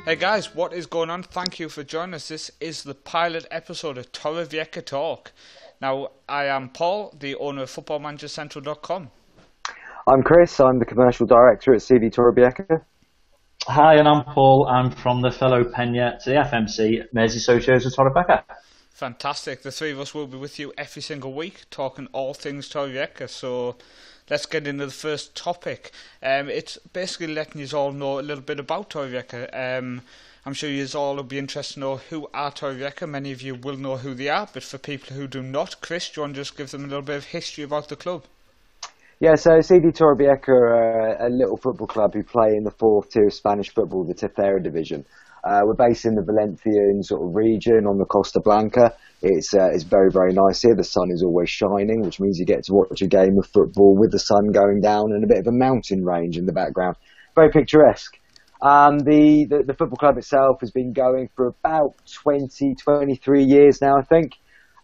Hey guys, what is going on? Thank you for joining us. This is the pilot episode of Torrevieja Talk. Now, I am Paul, the owner of footballmanagercentral.com. I'm Chris, I'm the commercial director at CD Torrevieja. Hi, and I'm Paul. I'm from the fellow Pena to the FMC, Mersey Socios of Torrevieja. Fantastic. The three of us will be with you every single week, talking all things Torrevieja. So let's get into the first topic. It's basically letting you all know a little bit about Torrevieja. I'm sure you all will be interested to know who are Torrevieja. Many of you will know who they are, but for people who do not, Chris, do you want to just give them a little bit of history about the club? Yeah, so CD Torrevieja are a little football club who play in the fourth tier of Spanish football, the Tercera division. We're based in the Valencian sort of region on the Costa Blanca. It's very, very nice here. The sun is always shining, which means you get to watch a game of football with the sun going down and a bit of a mountain range in the background. Very picturesque. The football club itself has been going for about 23 years now, I think.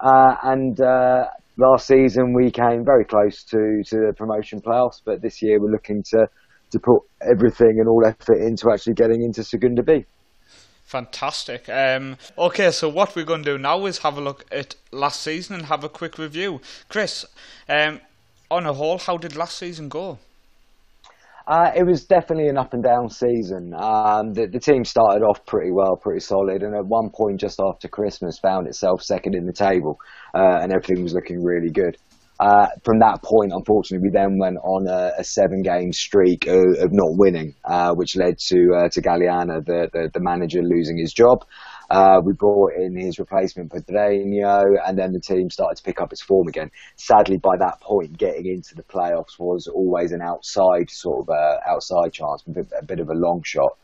Last season we came very close to the promotion playoffs, but this year we're looking to put everything and all effort into actually getting into Segunda B. Fantastic. Okay, so what we're going to do now is have a look at last season and have a quick review. Chris, on a whole, how did last season go? It was definitely an up and down season. The team started off pretty well, pretty solid, and at one point just after Christmas found itself second in the table, and everything was looking really good. From that point, unfortunately, we then went on a 7-game streak of not winning, which led to Galeana, the manager, losing his job. We brought in his replacement, Pedreño, and then the team started to pick up its form again. Sadly, by that point, getting into the playoffs was always an outside chance, a bit of a long shot.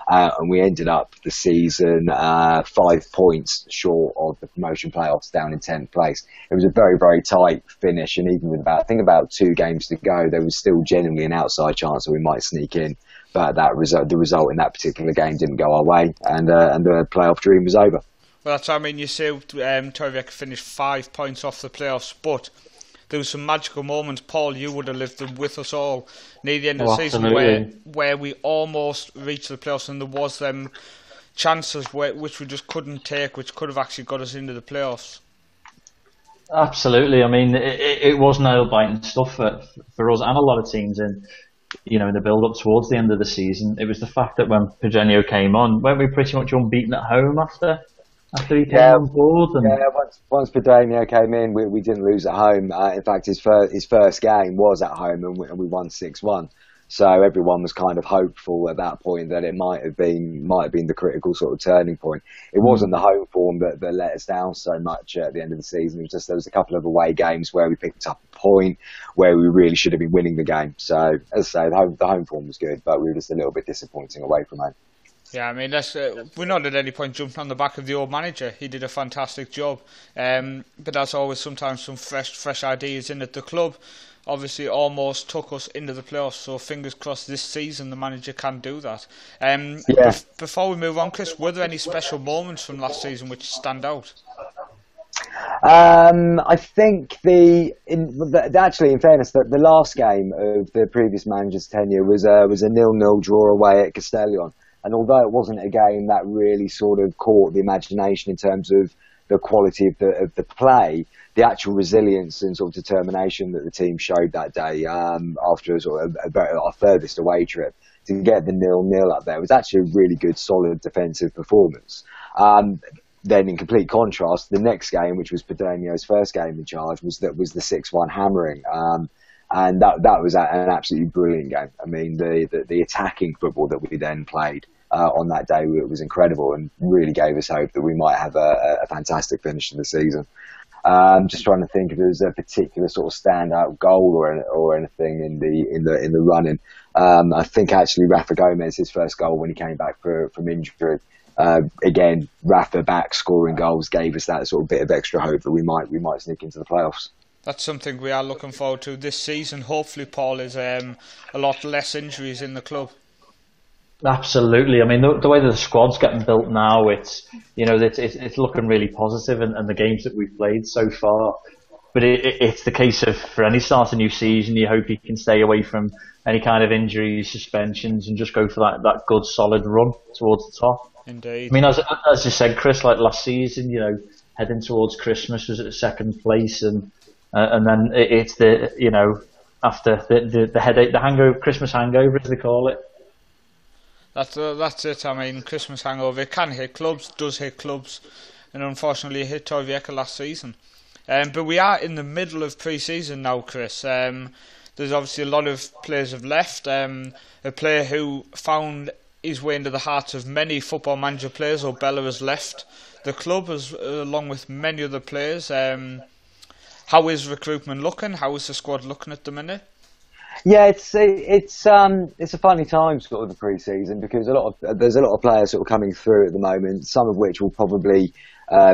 And we ended up the season 5 points short of the promotion playoffs, down in 10th place. It was a very, very tight finish, and even with about 2 games to go, there was still genuinely an outside chance that we might sneak in. But the result in that particular game didn't go our way, and the playoff dream was over. Well, that's what I mean. You say Torrevieja finished 5 points off the playoffs, but there was some magical moments. Paul, you would have lived them with us all near the end of the season, where we almost reached the playoffs, and there was them chances which we just couldn't take, which could have actually got us into the playoffs. Absolutely. I mean, it was nail-biting stuff for us and a lot of teams in the build-up towards the end of the season. It was the fact that when Pedreño came on, weren't we pretty much unbeaten at home after he came on board? Yeah, once Pedreño came in, we didn't lose at home. In fact, his first game was at home, and we won 6-1. So everyone was kind of hopeful at that point that it might have been the critical sort of turning point. It wasn't the home form that let us down so much at the end of the season. It was just there was a couple of away games where we picked up a point where we really should have been winning the game. So as I say, the home form was good, but we were just a little bit disappointing away from home. Yeah, I mean, we're not at any point jumping on the back of the old manager. He did a fantastic job. But that's always sometimes some fresh ideas in at the club. Obviously, almost took us into the playoffs. So fingers crossed this season the manager can do that. Before we move on, Chris, were there any special moments from last season which stand out? I think actually, in fairness, the last game of the previous manager's tenure was a 0-0 draw away at Castellón. And although it wasn't a game that really sort of caught the imagination in terms of the quality of the play, the actual resilience and sort of determination that the team showed that day after our furthest away trip to get the 0-0 up there was actually a really good, solid defensive performance. Then, in complete contrast, the next game, which was Pedreño's first game in charge, was the 6-1 hammering. And that was an absolutely brilliant game. I mean, the attacking football that we then played on that day was incredible and really gave us hope that we might have a fantastic finish to the season. Just trying to think if there was a particular sort of standout goal or anything in the running. I think actually Rafa Gomez, his first goal when he came back from injury. Again, Rafa back scoring goals gave us that sort of bit of extra hope that we might sneak into the playoffs. That's something we are looking forward to this season. Hopefully, Paul, is a lot less injuries in the club. Absolutely. I mean, the way that the squad's getting built now, it's looking really positive, and the games that we've played so far, but it's the case of, for any start a new season, you hope you can stay away from any kind of injuries, suspensions, and just go for that good solid run towards the top. Indeed. I mean, as you said, Chris, like last season, heading towards Christmas was at second place, and then it's after the headache, the hangover, Christmas hangover, as they call it. That's it. I mean, Christmas hangover, it can hit clubs, does hit clubs, and unfortunately it hit Torrevieja last season. But we are in the middle of pre-season now, Chris. There's obviously a lot of players have left. A player who found his way into the hearts of many football manager players, O'Bella, has left the club, along with many other players. How is recruitment looking? How is the squad looking at the minute? Yeah, it's a funny time, sort of the pre-season, because there's a lot of players sort of coming through at the moment. Some of which will probably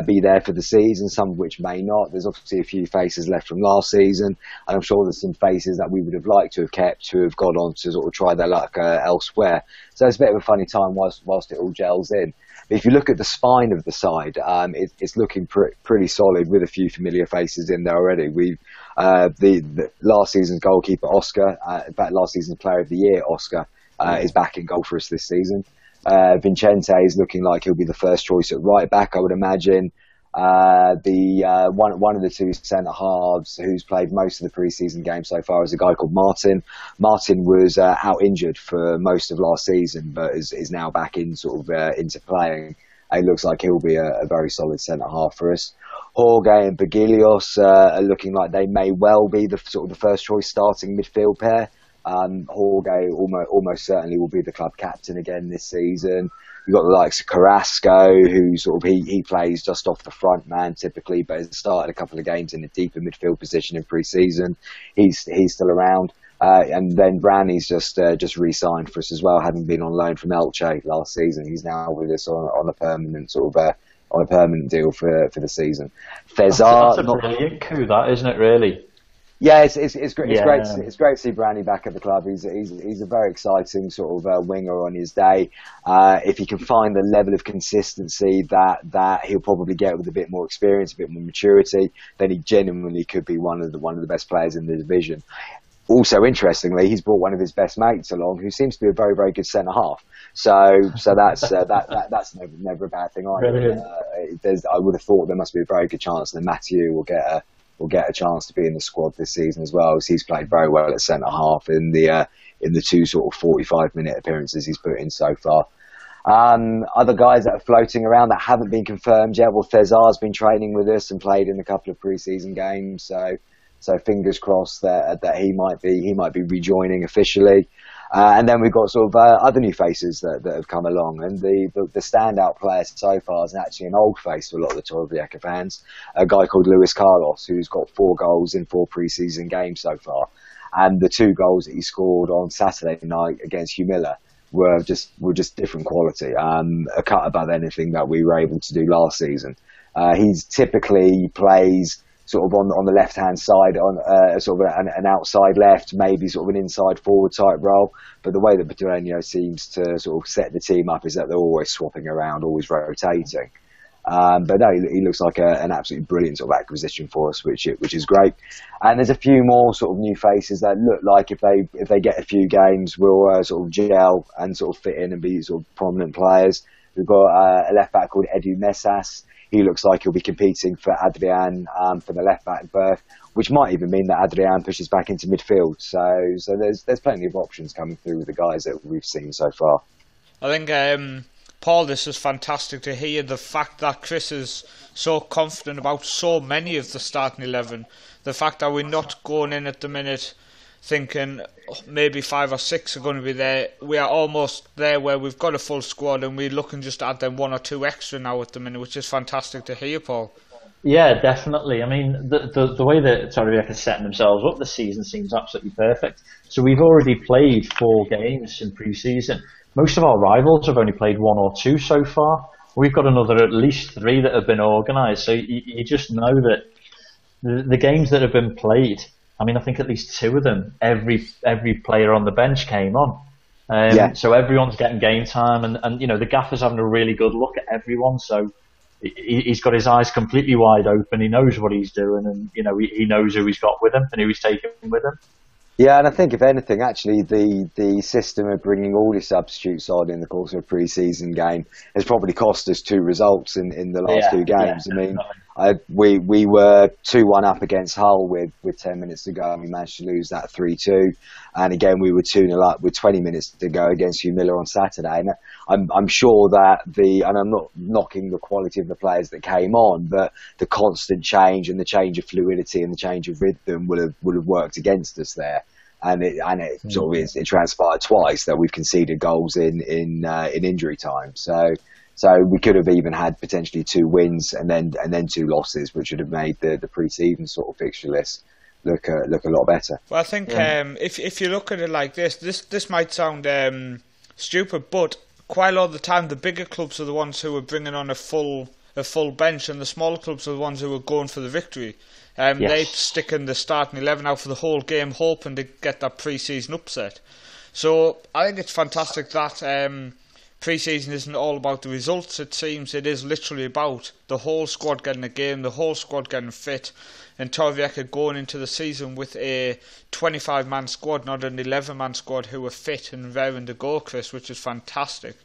be there for the season, some of which may not. There's obviously a few faces left from last season, and I'm sure there's some faces that we would have liked to have kept who have gone on to sort of try their luck elsewhere. So it's a bit of a funny time whilst it all gels in. But if you look at the spine of the side, it's looking pretty solid with a few familiar faces in there already. We've the last season's goalkeeper Oscar, in fact last season's Player of the Year Oscar, is back in goal for us this season. Vincente is looking like he'll be the first choice at right back, I would imagine. One of the two centre halves who's played most of the pre-season games so far is a guy called Martin. Martin was out injured for most of last season, but is now back in into playing. It looks like he'll be a very solid centre half for us. Jorge and Bagilios are looking like they may well be the first choice starting midfield pair. Jorge almost certainly will be the club captain again this season. You've got the likes of Carrasco, who he plays just off the front man typically, but has started a couple of games in a deeper midfield position in pre-season. He's still around. And then Brownie's just re-signed for us as well, having been on loan from Elche last season. He's now with us on a permanent on a permanent deal for the season. That's a brilliant coup, that, isn't it? Really. Yeah, it's great. It's great to see Brownie back at the club. He's a very exciting winger on his day. If he can find the level of consistency that he'll probably get with a bit more experience, a bit more maturity, then he genuinely could be one of the best players in the division. Also, interestingly, he's brought one of his best mates along, who seems to be a very, very good centre half. So that's never a bad thing either. I would have thought there must be a very good chance that Mathieu will get a chance to be in the squad this season as well, as he's played very well at centre half in the two 45-minute appearances he's put in so far. Other guys that are floating around that haven't been confirmed yet. Well, Cesar's been training with us and played in a couple of pre-season games, so fingers crossed that he might be rejoining officially. And then we've got other new faces that have come along, and the standout player so far is actually an old face for a lot of the Torrevieja fans, a guy called Luis Carlos, who's got 4 goals in 4 pre-season games so far, and the 2 goals that he scored on Saturday night against Humilla were just different quality, a cut above anything that we were able to do last season. He's typically plays on the left-hand side, on an outside left, maybe an inside forward type role. But the way that Pedreño seems to set the team up is that they're always swapping around, always rotating. But no, he looks like an absolutely brilliant acquisition for us, which is great. And there's a few more new faces that look like if they get a few games, will gel and fit in and be prominent players. We've got a left back called Edu Mesas. He looks like he'll be competing for Adrian for the left back berth, which might even mean that Adrian pushes back into midfield. So there's plenty of options coming through with the guys that we've seen so far. I think, Paul, this is fantastic to hear. The fact that Chris is so confident about so many of the starting 11, the fact that we're not going in at the minute thinking maybe 5 or 6 are going to be there. We are almost there where we've got a full squad and we're looking just to add them 1 or 2 extra now at the minute, which is fantastic to hear, Paul. Yeah, definitely. I mean, the way that Torrevieja is setting themselves up this season seems absolutely perfect. So we've already played 4 games in pre-season. Most of our rivals have only played 1 or 2 so far. We've got another at least 3 that have been organised. So you just know that the games that have been played, I mean, I think at least 2 of them, every player on the bench came on. So everyone's getting game time, and the gaffer's having a really good look at everyone. So he's got his eyes completely wide open. He knows what he's doing, and he knows who he's got with him and who he's taking with him. Yeah, and I think if anything, actually, the system of bringing all the substitutes on in the course of a pre-season game has probably cost us 2 results in the last 2 games. Yeah, I mean, we were 2-1 up against Hull with 10 minutes to go, and we managed to lose that 3-2. And again, we were 2-0 up with 20 minutes to go against Hugh Miller on Saturday. And I'm sure that and I'm not knocking the quality of the players that came on, but the constant change and the change of fluidity and the change of rhythm would have worked against us there. And it sort of it transpired twice that we've conceded goals in injury time. So we could have even had potentially 2 wins and then 2 losses, which would have made the pre-season sort of fixture list look a lot better. Well, I think if you look at it like this might sound stupid, but quite a lot of the time the bigger clubs are the ones who are bringing on a full bench, and the smaller clubs are the ones who are going for the victory. They stick in the starting 11 out for the whole game, hoping to get that pre-season upset. So I think it's fantastic that pre-season isn't all about the results. It seems it is literally about the whole squad getting a game, the whole squad getting fit, and Torrevieja going into the season with a 25-man squad, not an 11-man squad, who are fit and raring to go, Chris, which is fantastic.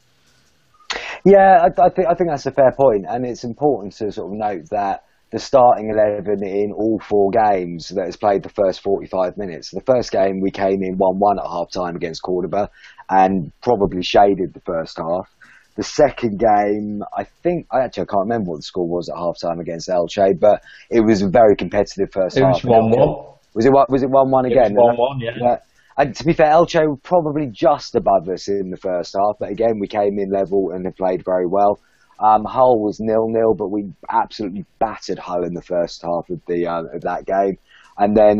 Yeah, I think that's a fair point, and it's important to sort of note that the starting 11 in all 4 games that has played the first 45 minutes. The first game we came in 1-1 at half-time against Cordoba and probably shaded the first half. The second game, I can't remember what the score was at half-time against Elche, but it was a very competitive first half. It was 1-1. Was it 1-1 again? It was 1-1, yeah. And to be fair, Elche were probably just above us in the first half, but again, we came in level and have played very well. Hull was 0-0, but we absolutely battered Hull in the first half of that game. And then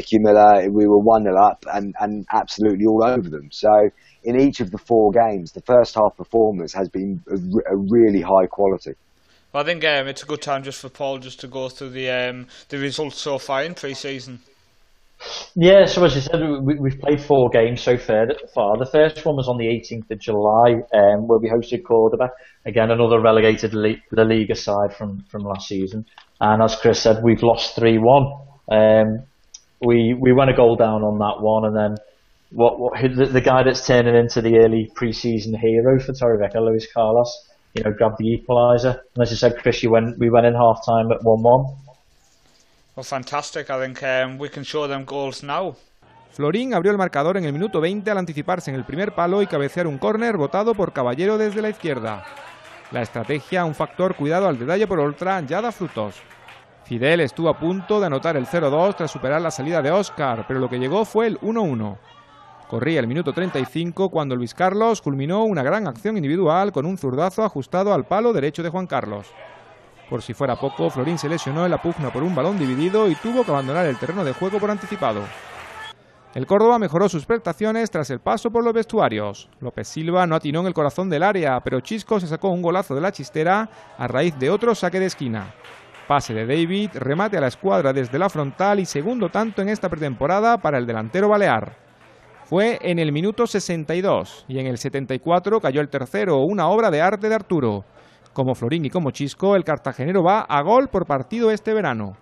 Hugh Miller, we were 1-0 up and absolutely all over them. So in each of the 4 games, the first half performance has been a really high quality. Well, I think it's a good time just for Paul just to go through the results so far in pre-season. Yeah, so as you said, we've played 4 games so far. The first one was on the 18th of July, where we hosted Cordoba. Again, another relegated La Liga side from last season. And as Chris said, we've lost 3-1. We went a goal down on that one, and then the guy that's turning into the early pre-season hero for Torrevieja, Luis Carlos, grabbed the equaliser. And as you said, Chris, we went in half-time at 1-1. Well, fantastic. I think we can show them goals now. Florín abrió el marcador en el minuto 20 al anticiparse en el primer palo y cabecear un córner botado por Caballero desde la izquierda. La estrategia, un factor cuidado al detalle por Oltra, ya da frutos. Fidel estuvo a punto de anotar el 0-2 tras superar la salida de Óscar, pero lo que llegó fue el 1-1. Corría el minuto 35 cuando Luis Carlos culminó una gran acción individual con un zurdazo ajustado al palo derecho de Juan Carlos. Por si fuera poco, Florín se lesionó en la pugna por un balón dividido y tuvo que abandonar el terreno de juego por anticipado. El Córdoba mejoró sus prestaciones tras el paso por los vestuarios. López Silva no atinó en el corazón del área, pero Chisco se sacó un golazo de la chistera a raíz de otro saque de esquina. Pase de David, remate a la escuadra desde la frontal y segundo tanto en esta pretemporada para el delantero balear. Fue en el minuto 62 y en el 74 cayó el tercero, una obra de arte de Arturo. Como Florín y como Chisco, el cartagenero va a gol por partido este verano.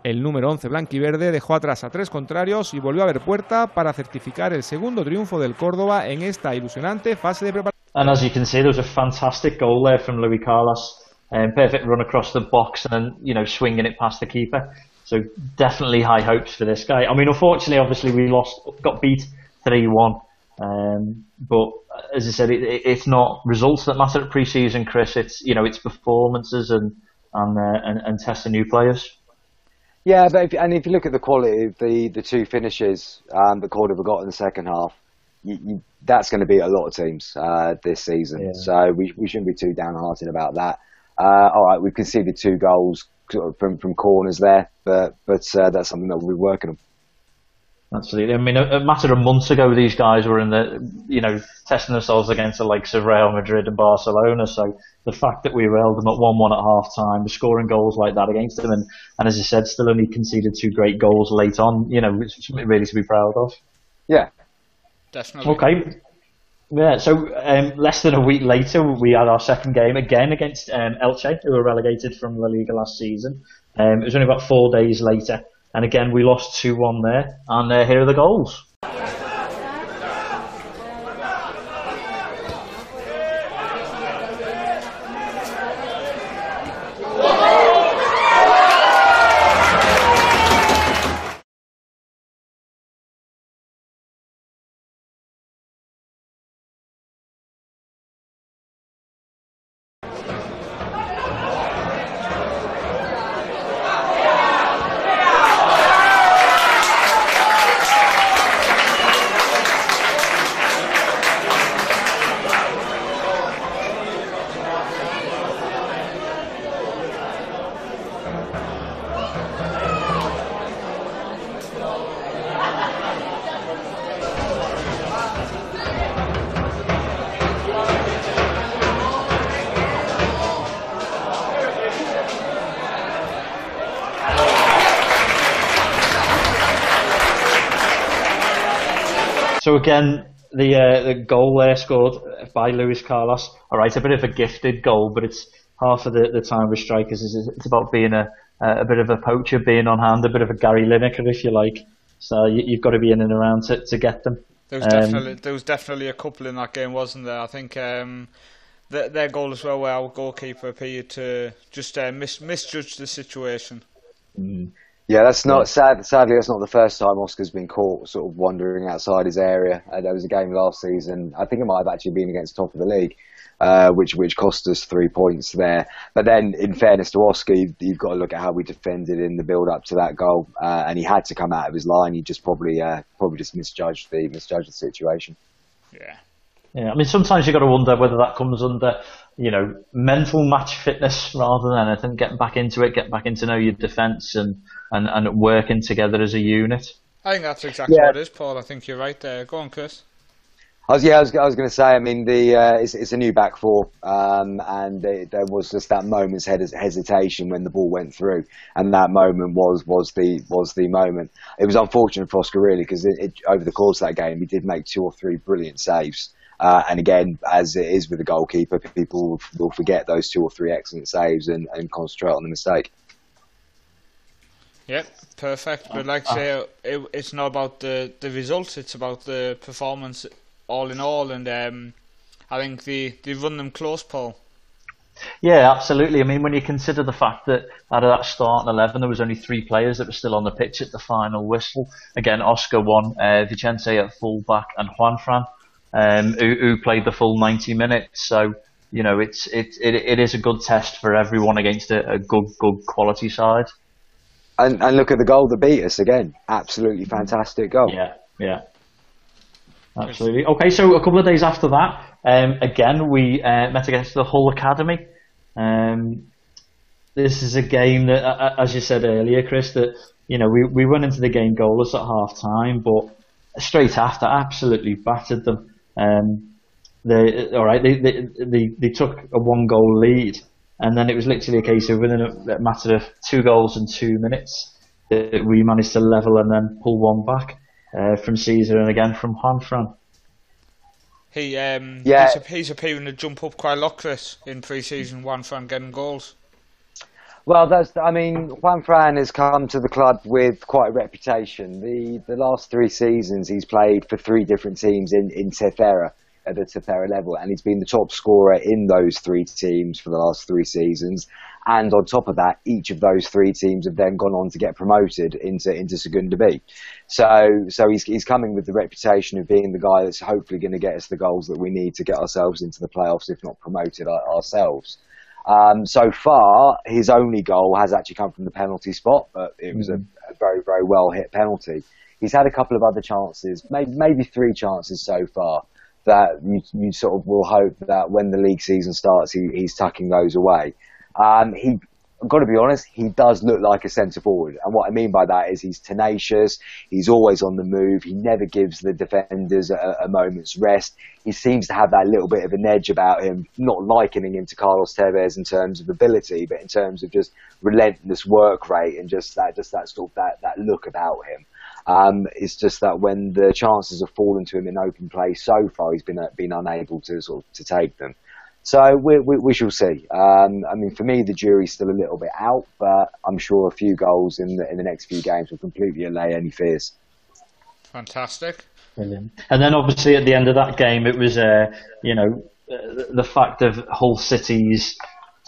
El número 11 blanquiverde dejó atrás a 3 contrarios y volvió a ver puerta para certificar el segundo triunfo del Córdoba en esta ilusionante fase de preparación. And as you can see, there was a fantastic goal there from Luis Carlos. Perfect run across the box and swinging it past the keeper. So definitely high hopes for this guy. I mean, unfortunately, obviously we got beat 3-1. But as I said, it's not results that matter at pre-season, Chris. It's it's performances and testing new players. Yeah, but if you look at the quality of the 2 finishes that Cordoba got in the second half, that's going to beat a lot of teams this season. Yeah. So we shouldn't be too downhearted about that. All right, we've conceded 2 goals from corners there, but that's something that we'll be working on. Absolutely. I mean, a matter of months ago, these guys were in testing themselves against the likes of Real Madrid and Barcelona. So the fact that we held them at 1-1 at half time, scoring goals like that against them, and as you said, still only conceded 2 great goals late on, it's something really to be proud of. Yeah. Definitely. Okay. Yeah, so less than a week later, we had our second game again against Elche, who were relegated from La Liga last season. It was only about 4 days later, and again we lost 2-1 there. And here are the goals. So again, the goal there scored by Luis Carlos. All right, a bit of a gifted goal, but it's half of the time with strikers. It's about being a bit of a poacher, being on hand, a bit of a Gary Lineker, if you like. So you've got to be in and around to get them. There was definitely a couple in that game, wasn't there? I think their goal as well, where our goalkeeper appeared to just misjudge the situation. Mm. Yeah, that's not sadly that's not the first time Oscar's been caught sort of wandering outside his area. There was a game last season, I think it might have actually been against top of the league, which cost us 3 points there. But then, in fairness to Oscar, you've got to look at how we defended in the build up to that goal, and he had to come out of his line. He just probably just misjudged the situation. Yeah. Yeah, I mean, sometimes you've got to wonder whether that comes under, mental match fitness rather than anything. Getting back into it, getting back into know your defence and working together as a unit. I think that's exactly what it is, Paul. I think you're right there. Go on, Chris. I was going to say. I mean, it's a new back four, and there was just that moment's hesitation when the ball went through, and that moment was the moment. It was unfortunate for Oscar really because over the course of that game he did make 2 or 3 brilliant saves. And again, as it is with the goalkeeper, people will forget those 2 or 3 excellent saves and concentrate on the mistake. Yep, perfect. But like I say, it's not about the results; it's about the performance, all in all. And I think they run them close, Paul. Yeah, absolutely. I mean, when you consider the fact that out of that starting 11, there was only 3 players that were still on the pitch at the final whistle. Again, Oscar won, Vicente at full-back, and Juanfran, who played the full 90 minutes. So, it is a good test for everyone against a good quality side. And look at the goal that beat us again. Absolutely fantastic goal. Yeah. Absolutely. Okay, so a couple of days after that, again, we met against the Hull Academy. This is a game that, as you said earlier, Chris, that we went into the game goalless at half time, but straight after, absolutely battered them. They took a 1-goal lead, and then it was literally a case of within a matter of 2 goals in 2 minutes that we managed to level and then pull one back. From Caesar and again from Juanfran. He's appearing to jump up quite a lot, Chris, in pre-season. Juanfran getting goals. Well, Juanfran has come to the club with quite a reputation. The last 3 seasons he's played for 3 different teams in Tercera, at the Tercera level, and he's been the top scorer in those 3 teams for the last 3 seasons. And on top of that, each of those 3 teams have then gone on to get promoted into Segunda B. So he's coming with the reputation of being the guy that's hopefully going to get us the goals that we need to get ourselves into the playoffs, if not promoted ourselves. So far, his only goal has actually come from the penalty spot, but it was a very, very well hit penalty. He's had a couple of other chances, maybe 3 chances so far, that you sort of will hope that when the league season starts, he's tucking those away. I've got to be honest, he does look like a centre forward, and what I mean by that is he's tenacious, he's always on the move, he never gives the defenders a moment's rest. He seems to have that little bit of an edge about him, not likening him to Carlos Tevez in terms of ability, but in terms of just relentless work rate and just that sort of that look about him. It's just that when the chances have fallen to him in open play so far, he's been unable to to take them. So we shall see. I mean, for me, the jury's still a little bit out, but I'm sure a few goals in the next few games will completely allay any fears. Fantastic. Brilliant. And then obviously at the end of that game, it was the fact of Hull City's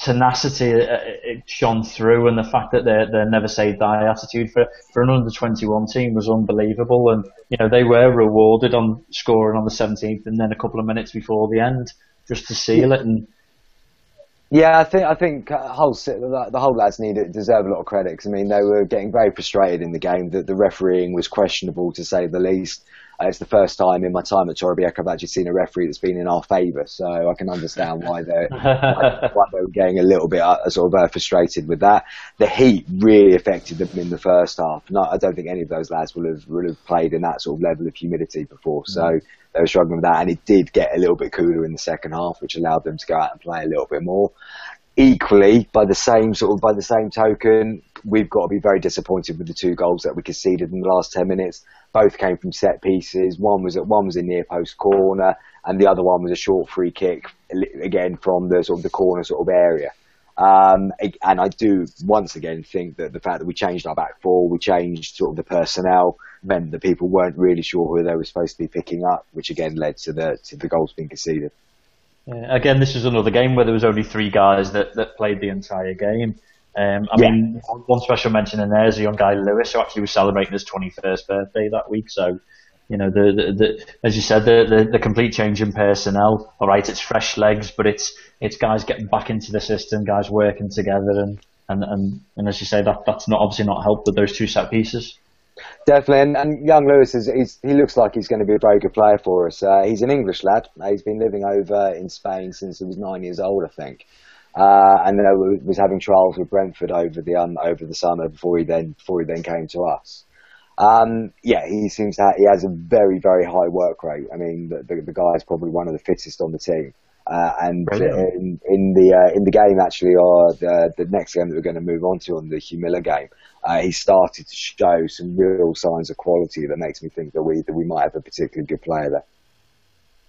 tenacity, it shone through, and the fact that their never say die attitude for an under 21 team was unbelievable. And they were rewarded on scoring on the 17th, and then a couple of minutes before the end, just to seal it. And yeah, I think the Hull lads deserve a lot of credit, because I mean they were getting very frustrated in the game that the refereeing was questionable, to say the least. It's the first time in my time at Torrevieja I've actually seen a referee that's been in our favour, so I can understand why they were getting a little bit frustrated with that. The heat really affected them in the first half. I don't think any of those lads would have played in that sort of level of humidity before, so they were struggling with that, and it did get a little bit cooler in the second half, which allowed them to go out and play a little bit more. Equally, by the same token, we've got to be very disappointed with the 2 goals that we conceded in the last 10 minutes. Both came from set pieces. One was a near post corner, and the other one was a short free kick, again from the corner area. And I do once again think that the fact that we changed our back four, we changed the personnel, meant that people weren't really sure who they were supposed to be picking up, which again led to the goals being conceded. Again, this was another game where there was only 3 guys that played the entire game. I mean, one special mention in there is a young guy, Lewis, who actually was celebrating his 21st birthday that week. So, as you said, the complete change in personnel. All right, it's fresh legs, but it's guys getting back into the system, guys working together, and as you say, that's obviously not helped with those 2 set pieces. Definitely, and young Lewis he looks like he's going to be a very good player for us. He's an English lad. He's been living over in Spain since he was 9 years old, I think, and was having trials with Brentford over the summer before he then came to us. He seems he has a very, very high work rate. I mean, the guy is probably one of the fittest on the team. In the game actually, or the next game that we're going to move on to, on the Humilla game, he started to show some real signs of quality that makes me think that we might have a particularly good player there.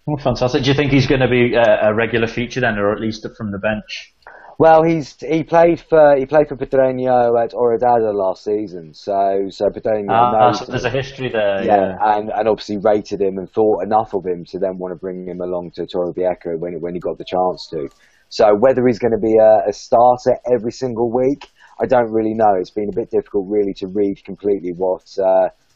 Oh, fantastic! Do you think he's going to be a regular feature then, or at least from the bench? Well, he played for Pedreño at Oradada last season, so Pedreño knows. So there's a history there. Yeah, and obviously rated him and thought enough of him to then want to bring him along to Torrevieja when he got the chance to. So whether he's going to be a starter every single week, I don't really know. It's been a bit difficult really to read completely what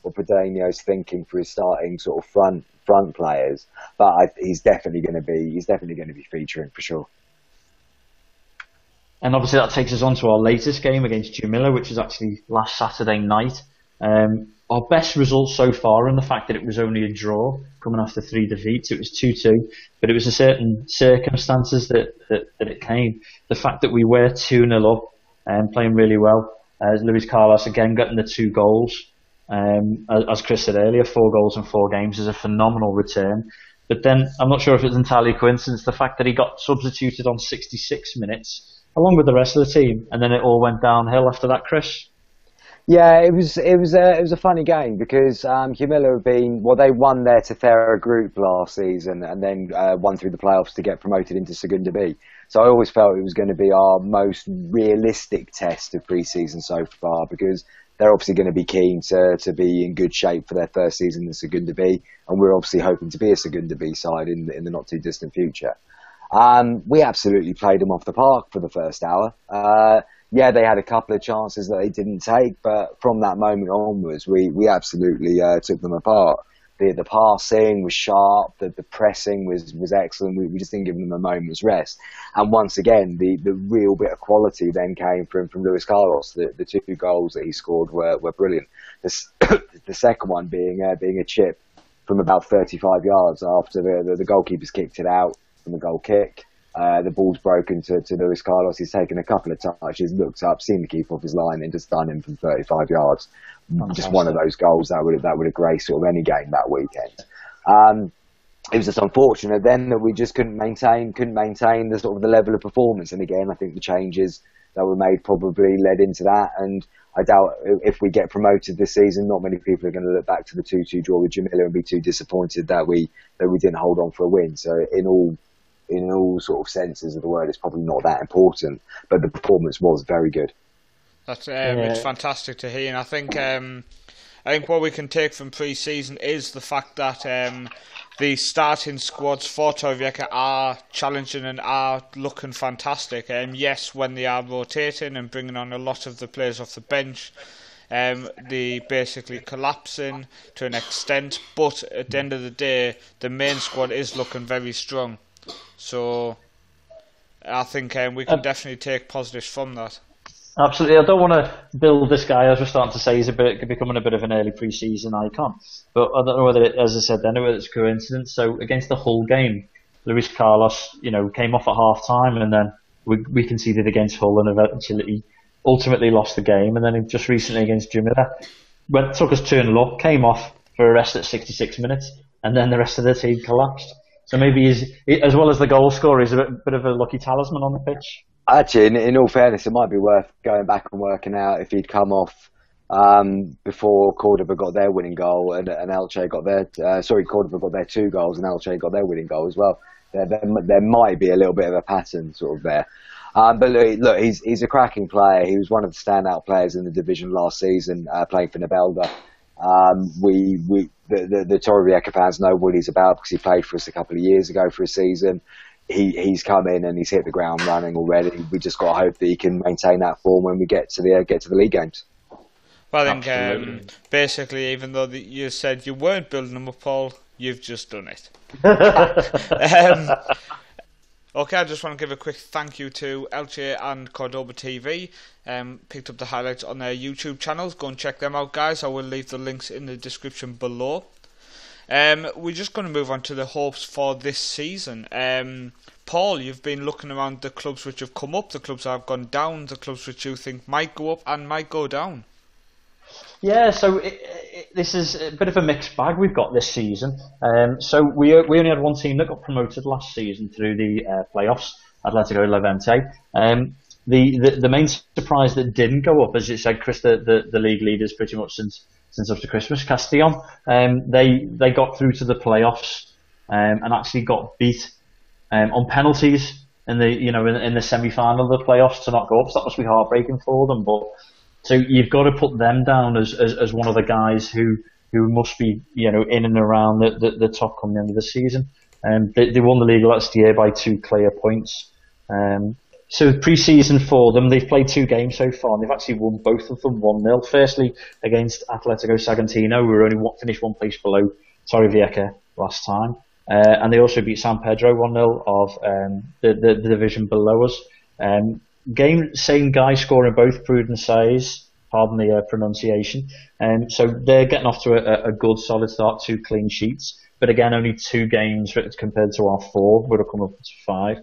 Pedreño's thinking for his starting sort of front players, but he's definitely going to be featuring for sure. And obviously that takes us on to our latest game against Humilla, which was actually last Saturday night. Our best result so far, and the fact that it was only a draw, coming after 3 defeats. It was 2-2, but it was a certain circumstances that it came. The fact that we were 2-0 up and playing really well. Luis Carlos again getting the 2 goals. As Chris said earlier, 4 goals in 4 games is a phenomenal return. But then, I'm not sure if it's entirely a coincidence, the fact that he got substituted on 66 minutes, along with the rest of the team, and then it all went downhill after that, Chris. Yeah, it was a funny game because Humilla they won their Tercera group last season and then won through the playoffs to get promoted into Segunda B. So I always felt it was going to be our most realistic test of pre-season so far, because they're obviously going to be keen to be in good shape for their first season in Segunda B, and we're obviously hoping to be a Segunda B side in the not too distant future. We absolutely played them off the park for the first hour. They had a couple of chances that they didn't take, but from that moment onwards, we absolutely took them apart. The passing was sharp, the pressing was excellent. We just didn't give them a moment's rest. And once again, the real bit of quality then came from Luis Carlos. The 2 goals that he scored were brilliant. The second one being a chip from about 35 yards after the goalkeeper's kicked it out from the goal kick. The ball's broken to Luis Carlos. He's taken a couple of touches, looked up, seen the keeper off his line, and just done him from 35 yards. Fantastic. Just one of those goals that would have graced sort of any game that weekend. it was just unfortunate then that we just couldn't maintain the sort of the level of performance. And again, I think the changes that were made probably led into that. And I doubt if we get promoted this season, not many people are going to look back to the 2-2 draw with Jamila and be too disappointed that we didn't hold on for a win. So in all sort of senses of the word, it's probably not that important. But the performance was very good. That's it's fantastic to hear, and I think what we can take from pre-season is the fact that the starting squads for Torrevieja are challenging and are looking fantastic. Yes, when they are rotating and bringing on a lot of the players off the bench, they basically collapsing to an extent. But at the end of the day, the main squad is looking very strong. So I think we can definitely take positives from that. Absolutely. I don't want to build this guy, as we're starting to say, he's becoming a bit of an early pre-season icon. But I don't know whether, as I said then, whether it's a coincidence. So against the Hull game, Luis Carlos, came off at half-time, and then we conceded against Hull and ultimately lost the game. And then just recently against Jamila, took us 2-0 up, came off for a rest at 66 minutes, and then the rest of the team collapsed. So maybe as well as the goal scorer, he's a bit of a lucky talisman on the pitch. Actually, in all fairness, it might be worth going back and working out if he'd come off before Cordoba got their winning goal and Elche got Cordoba got their 2 goals and Elche got their winning goal as well. There might be a little bit of a pattern sort of there. But look, he's a cracking player. He was one of the standout players in the division last season, playing for Nobelda. The Torrevieja fans know what he's about because he played for us a couple of years ago for a season. He's come in and he's hit the ground running already. We just got to hope that he can maintain that form when we get to the league games. Well, I think basically, even though you said you weren't building them up, Paul, you've just done it. Okay, I just want to give a quick thank you to Elche and Cordoba TV. Picked up the highlights on their YouTube channels. Go and check them out, guys. I will leave the links in the description below. We're just going to move on to the hopes for this season. Paul, you've been looking around the clubs which have come up, the clubs that have gone down, the clubs which you think might go up and might go down. Yeah, so this is a bit of a mixed bag we've got this season. So we only had one team that got promoted last season through the playoffs, Atletico Levante. The main surprise that didn't go up, as you said, Chris, the league leaders pretty much since up to Christmas, Castellon. They got through to the playoffs and actually got beat on penalties in the semi-final of the playoffs to not go up. So that must be heartbreaking for them. But so you've got to put them down as one of the guys who must be in and around the top come the end of the season. They won the league last year by 2 clear points. So pre-season for them, they've played 2 games so far, and they've actually won both of them 1-0. Firstly, against Atletico Sagantino, who were only finished one place below Torrevieja last time. And they also beat San Pedro 1-0 of the division below us. Same guy scoring both Prudence says, pardon the pronunciation. So they're getting off to a good solid start, 2 clean sheets. But again, only 2 games compared to our 4 would have come up to 5.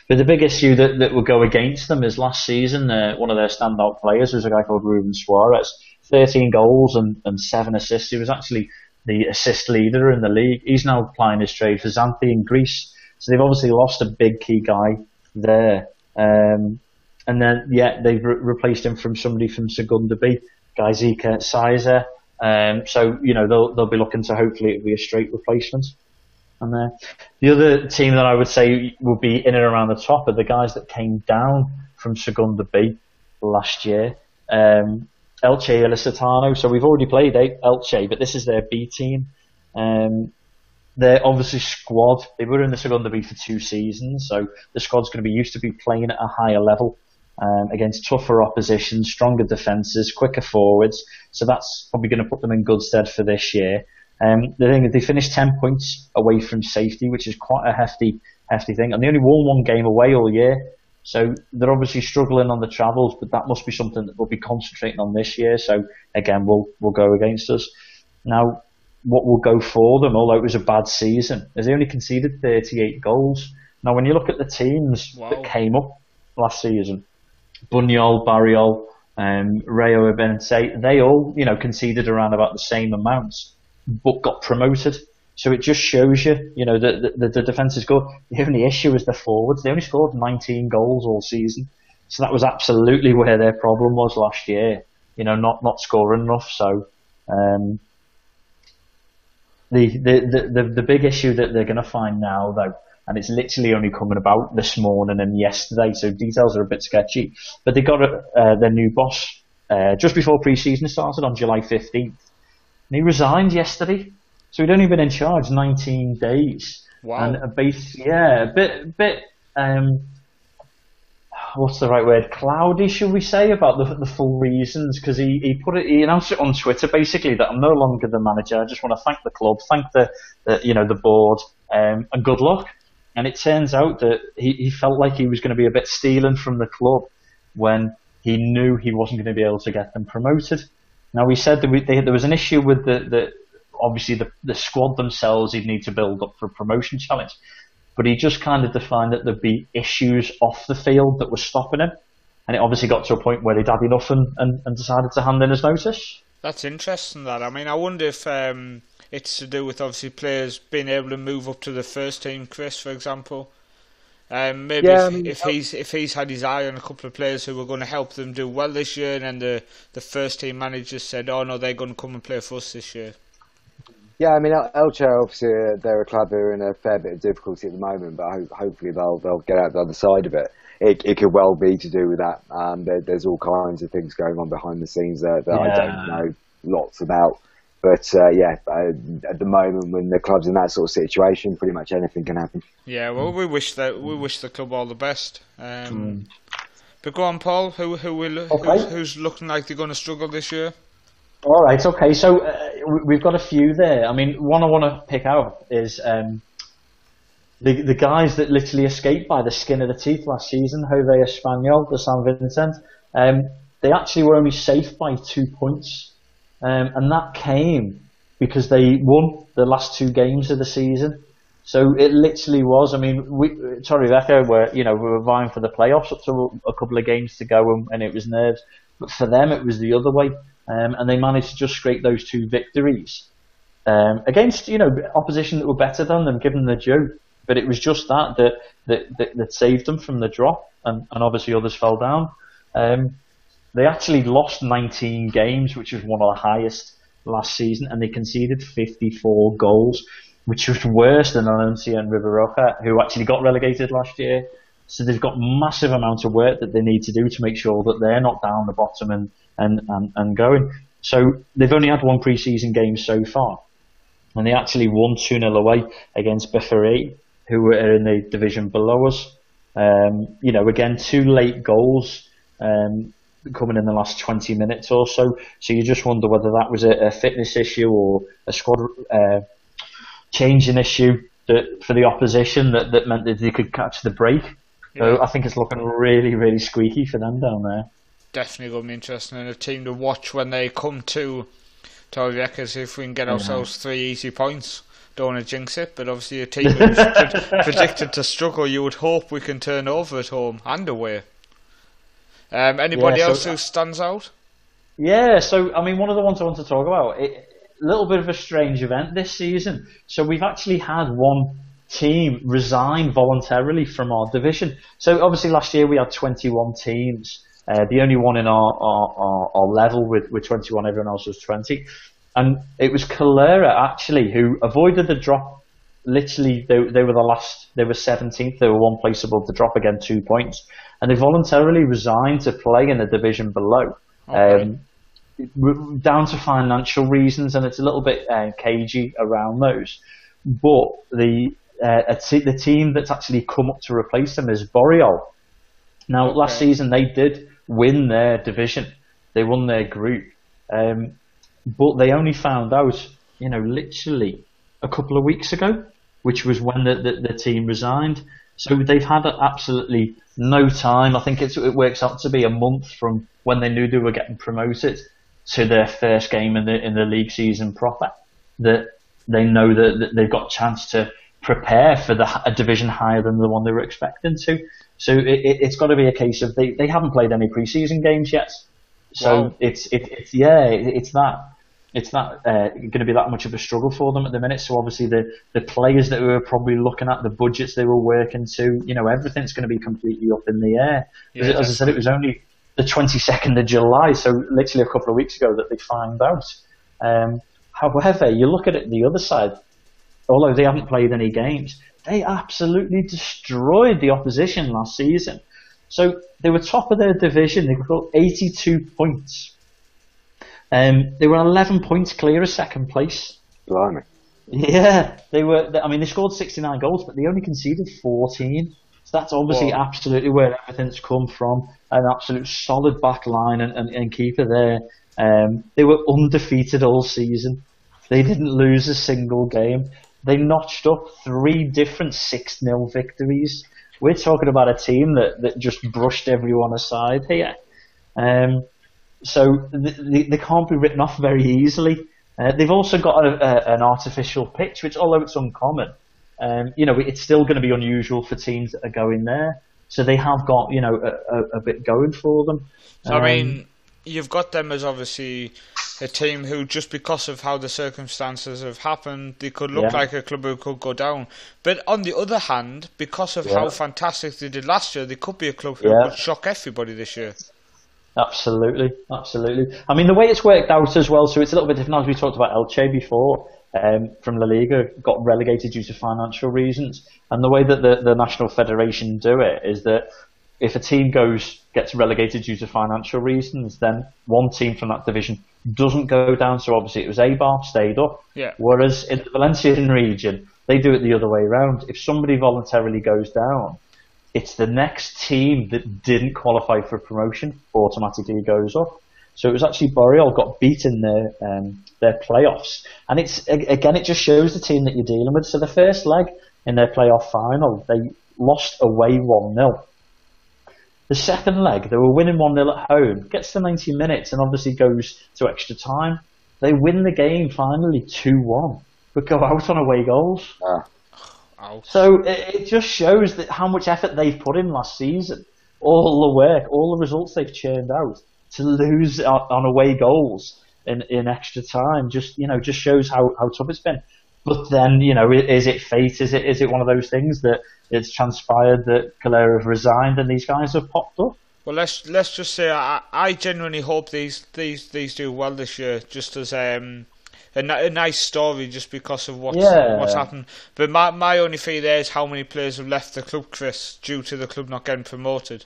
But the big issue that would go against them is last season, one of their standout players was a guy called Ruben Suarez. 13 goals and 7 assists. He was actually the assist leader in the league. He's now applying his trade for Xanthi in Greece. So they've obviously lost a big key guy there. And then, they've replaced him from somebody from Segunda B, guy Zika Sizer. So, they'll be looking to hopefully it'll be a straight replacement. And the other team that I would say will be in and around the top are the guys that came down from Segunda B last year. Elche Ilicitano. So we've already played Elche, but this is their B team. They're obviously squad. They were in the Segunda B for 2 seasons, so the squad's going to be used to be playing at a higher level against tougher opposition, stronger defences, quicker forwards. So that's probably going to put them in good stead for this year. The thing is, they finished 10 points away from safety, which is quite a hefty thing, and they only won 1 game away all year. So they're obviously struggling on the travels, but that must be something that we'll be concentrating on this year. So again, will go against us. Now, what will go for them, although it was a bad season, is they only conceded 38 goals. Now, when you look at the teams that came up last season, Buñol, Barriol, Rayo Bense, they all, conceded around about the same amounts, but got promoted. So it just shows you, the defence is good. The only issue is the forwards. They only scored 19 goals all season. So that was absolutely where their problem was last year. Not scoring enough. So the big issue that they're going to find now, though, and it's literally only coming about this morning and yesterday, so details are a bit sketchy, but they got their new boss just before pre-season started on July 15th. And he resigned yesterday. So he'd only been in charge 19 days. Wow. And a bit, what's the right word? Cloudy, should we say, about the full reasons? Because he announced it on Twitter basically that I'm no longer the manager. I just want to thank the club, thank the board, and good luck. And it turns out that he felt like he was going to be a bit stealing from the club when he knew he wasn't going to be able to get them promoted. Now he said that there was an issue with obviously the squad themselves. He'd need to build up for a promotion challenge, but he just kind of defined that there'd be issues off the field that were stopping him, and it obviously got to a point where he'd had enough and decided to hand in his notice. That's interesting. I wonder if it's to do with obviously players being able to move up to the first team. Chris, for example, maybe if he's had his eye on a couple of players who were going to help them do well this year, and then the first team manager said, "Oh no, they're going to come and play for us this year." Yeah, I mean, Elche, obviously, they're a club who are in a fair bit of difficulty at the moment, but hopefully they'll get out the other side of it. It could well be to do with that. There's all kinds of things going on behind the scenes that I don't know lots about. But at the moment, when the club's in that sort of situation, pretty much anything can happen. Yeah, well, we wish the club all the best. But go on, Paul. Who's looking like they're going to struggle this year? All right, okay. So we've got a few there. I mean, one I want to pick out is the guys that literally escaped by the skin of the teeth last season, Jove Espanyol, the San Vincent. They actually were only safe by 2 points. And that came because they won the last 2 games of the season. So it literally was. I mean, Torrevieja we were vying for the playoffs up to a couple of games to go, and it was nerves. But for them, it was the other way. And they managed to just scrape those 2 victories against opposition that were better than them, given the due. But it was just that saved them from the drop, and obviously others fell down. They actually lost 19 games, which was one of the highest last season, and they conceded 54 goals, which was worse than Valencia and River-Roja, who actually got relegated last year. So they've got massive amounts of work that they need to do to make sure that they're not down the bottom and going. So they've only had 1 pre-season game so far, and they actually won 2-0 away against Beferré, who were in the division below us. Again, 2 late goals coming in the last 20 minutes or so. So you just wonder whether that was a fitness issue or a squad changing issue for the opposition that meant that they could catch the break. So I think it's looking really, really squeaky for them down there. Definitely going to be interesting, and a team to watch when they come to Torrevieja, see if we can get ourselves 3 easy points. Don't want to jinx it, but obviously a team who's predicted to struggle, you would hope we can turn over at home and away. Anybody else who stands out? Yeah, so I mean, one of the ones I want to talk about, a little bit of a strange event this season. So we've actually had one team resign voluntarily from our division. So obviously last year we had 21 teams. The only one in our level with 21, everyone else was 20. And it was Calera actually who avoided the drop. Literally, they were they were 17th, they were 1 place above the drop, again 2 points. And they voluntarily resigned to play in the division below. Okay. Down to financial reasons, and it's a little bit cagey around those. But the team that's actually come up to replace them is Boreal. Now, last season they did win their division. They won their group. But they only found out, literally a couple of weeks ago, which was when the team resigned. So they've had absolutely no time. I think it works out to be a month from when they knew they were getting promoted to their first game in the league season proper, that they know that they've got a chance to prepare for a division higher than the one they were expecting to. So it's got to be a case of they haven't played any pre-season games yet. So it's that. it's not going to be that much of a struggle for them at the minute. So obviously the players that we were probably looking at, the budgets they were working to, everything's going to be completely up in the air. Yeah, as I said, it was only the 22nd of July, so literally a couple of weeks ago that they found out. However, you look at it the other side, although they haven't played any games, they absolutely destroyed the opposition last season. So they were top of their division. They got 82 points. They were 11 points clear of second place. Blimey. Yeah, they were. I mean, they scored 69 goals, but they only conceded 14. So that's obviously absolutely where everything's come from. An absolute solid back line and keeper there. They were undefeated all season. They didn't lose a single game. They notched up 3 different 6-0 victories. We're talking about a team that just brushed everyone aside here. So they can't be written off very easily. They've also got an artificial pitch, which, although it's uncommon, it's still going to be unusual for teams that are going there. So they have got, a bit going for them. So, I mean, you've got them as obviously a team who, just because of how the circumstances have happened, they could look like a club who could go down. But on the other hand, because of how fantastic they did last year, they could be a club who could shock everybody this year. Absolutely. I mean, the way it's worked out as well, so it's a little bit different, as we talked about Elche before, from La Liga, got relegated due to financial reasons. And the way that the National Federation do it is that if a team gets relegated due to financial reasons, then one team from that division doesn't go down. So obviously it was Eibar stayed up. Yeah. Whereas in the Valencian region, they do it the other way around. If somebody voluntarily goes down, it's the next team that didn't qualify for promotion automatically goes up. So it was actually Boreal got beat in their playoffs. And it just shows the team that you're dealing with. So the first leg in their playoff final, they lost away 1-0. The second leg, they were winning 1-0 at home, gets to 90 minutes and obviously goes to extra time. They win the game finally 2-1, but go out on away goals. So it just shows that how much effort they've put in last season, all the work, all the results they've churned out, to lose on away goals in extra time just shows how tough it's been. But then, is it fate? Is it one of those things that it's transpired that Calera have resigned and these guys have popped up? Well, let's just say I genuinely hope these do well this year, just as a nice story, just because of what's happened. But my only fear there is how many players have left the club, Chris, due to the club not getting promoted,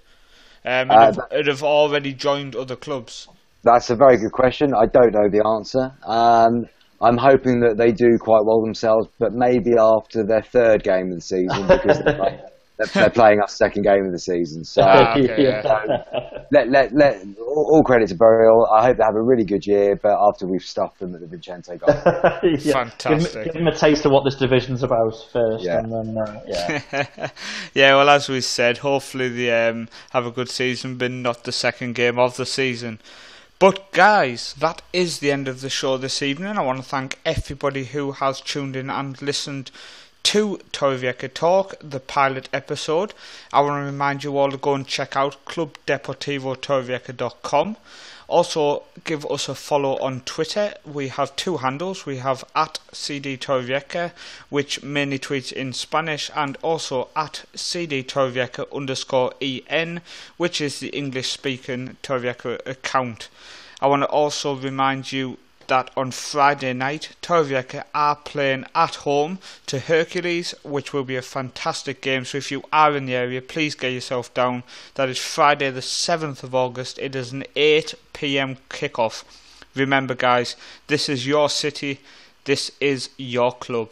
and have already joined other clubs. That's a very good question. I don't know the answer. I'm hoping that they do quite well themselves, but maybe after their 3rd game of the season, because they're playing our 2nd game of the season. So, let all credit to Burial. I hope they have a really good year, but after we've stuffed them at the Vicente goal. Fantastic. Give them a taste of what this division's about first, and then well, as we said, hopefully they have a good season, but not the 2nd game of the season. But guys, that is the end of the show this evening. I want to thank everybody who has tuned in and listened to Torrevieja Talk, the pilot episode. I want to remind you all to go and check out clubdeportivotorrevieja.com. Also, give us a follow on Twitter. We have 2 handles. We have @CD which mainly tweets in Spanish, and also @CDTorrevieja_EN, which is the English-speaking Torrevieja account. I want to also remind you that on Friday night, Torrevieja are playing at home to Hercules, which will be a fantastic game. So if you are in the area, please get yourself down. That is Friday the 7th of August. It is an 8 p.m. kickoff. Remember guys, this is your city, this is your club.